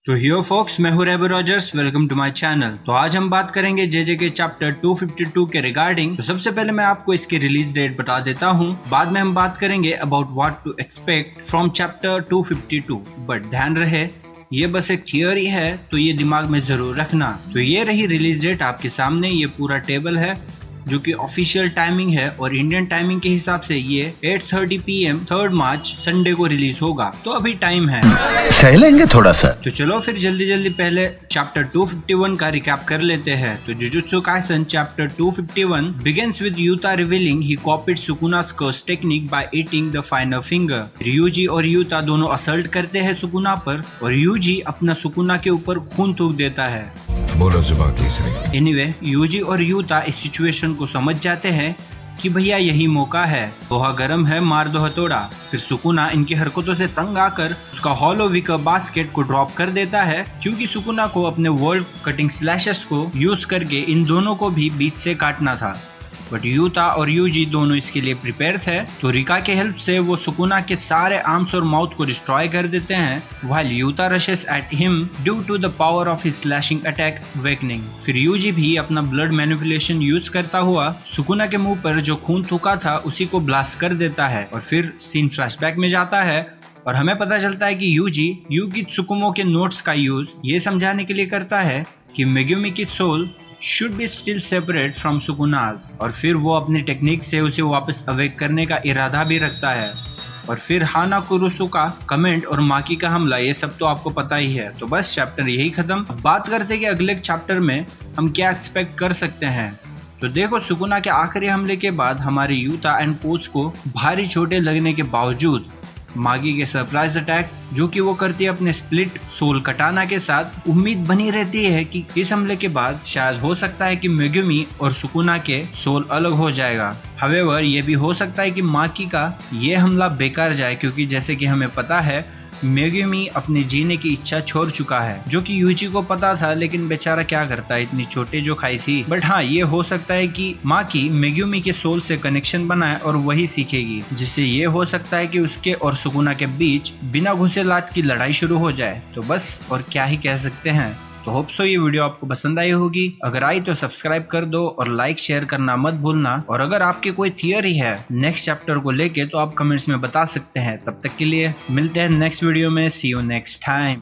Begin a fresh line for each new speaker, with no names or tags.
तो हियो फोक्स, मैं हूँ Rebo Rogers. Welcome to my channel. तो आज हम बात करेंगे जेजे के चैप्टर 252 के रिगार्डिंग। तो सबसे पहले मैं आपको इसकी रिलीज डेट बता देता हूँ, बाद में हम बात करेंगे about what to expect from chapter 252। But ध्यान रहे, ये बस एक थियोरी है, तो ये दिमाग में जरूर रखना। तो ये रही रिलीज डेट आपके सामने, ये पूरा टेबल है जो कि ऑफिशियल टाइमिंग है और इंडियन टाइमिंग के हिसाब से ये 8:30 PM 3 मार्च संडे को रिलीज होगा। तो अभी टाइम है,
सह लेंगे थोड़ा सा।
तो चलो फिर जल्दी पहले चैप्टर 251 का रिकैप कर लेते हैं। तो jujutsu Kaisen chapter 251 begins with Yuta revealing he copied Sukuna's curse technique by eating the finer finger। ryuji और युता दोनों असल्ट करते हैं सुकुना पर और यूजी अपना सुकुना के ऊपर खून थूक देता है।
बोलो जुबान केसरी।
एनीवे, यूजी और युता इस सिचुएशन को समझ जाते हैं कि भैया यही मौका है, लोहा गर्म है, मार दो हथौड़ा। फिर सुकुना इनकी हरकतों से तंग आकर उसका हॉलो विकर बास्केट को ड्रॉप कर देता है, क्योंकि सुकुना को अपने वर्ल्ड कटिंग स्लैशर्स को यूज करके इन दोनों को भी बीच से काटना था। बट युता और यूजी दोनों इसके लिए प्रिपेयर थे, तो रिका के हेल्प से वो सुकुना के सारे आर्म्स और माउथ को डिस्ट्रॉय कर देते हैं, while Yuta rushes at him due to the power of his slashing attack weakening. फिर यूजी भी अपना ब्लड मैनिपुलेशन यूज करता हुआ सुकुना के मुंह पर जो खून थूका था उसी को ब्लास्ट कर देता है। और फिर सीन फ्लैशबैक में जाता है और हमें पता चलता है कि यूजी युगी त्सुकुमो के नोट्स का यूज ये समझाने के लिए करता है कि मेगुमी की soul should be still separate from Sukuna's, और फिर वो अपनी टेक्निक से उसे वापस अवेक करने का इरादा भी रखता है। और फिर हाना कुरुसु का कमेंट और माकी का हमला, ये सब तो आपको पता ही है। तो बस चैप्टर यही खत्म। अब बात करते हैं कि अगले चैप्टर में हम क्या एक्सपेक्ट कर सकते हैं। तो देखो, सुकुना के आखिरी हमले के बाद हमारे युता एंड कोच को भारी चोटें लगने के बावजूद मागी के सरप्राइज अटैक जो कि वो करती है अपने स्प्लिट सोल कटाना के साथ, उम्मीद बनी रहती है कि इस हमले के बाद शायद हो सकता है कि मेगुमी और सुकुना के सोल अलग हो जाएगा। हावेवर ये भी हो सकता है कि माकी का ये हमला बेकार जाए, क्योंकि जैसे कि हमें पता है मेगुमी अपने जीने की इच्छा छोड़ चुका है, जो कि यूजी को पता था, लेकिन बेचारा क्या करता है, इतनी चोटें जो खाई थी। बट हाँ, ये हो सकता है कि माकी मेगुमी के सोल से कनेक्शन बनाए और वही सीखेगी, जिससे ये हो सकता है कि उसके और सुकुना के बीच बिना घुसे लात की लड़ाई शुरू हो जाए। तो बस और क्या ही कह सकते हैं। तो होप सो ये वीडियो आपको पसंद आई होगी। अगर आई तो सब्सक्राइब कर दो और लाइक शेयर करना मत भूलना। और अगर आपकी कोई थियरी है नेक्स्ट चैप्टर को लेके तो आप कमेंट्स में बता सकते हैं। तब तक के लिए मिलते हैं नेक्स्ट वीडियो में। सी यू नेक्स्ट टाइम।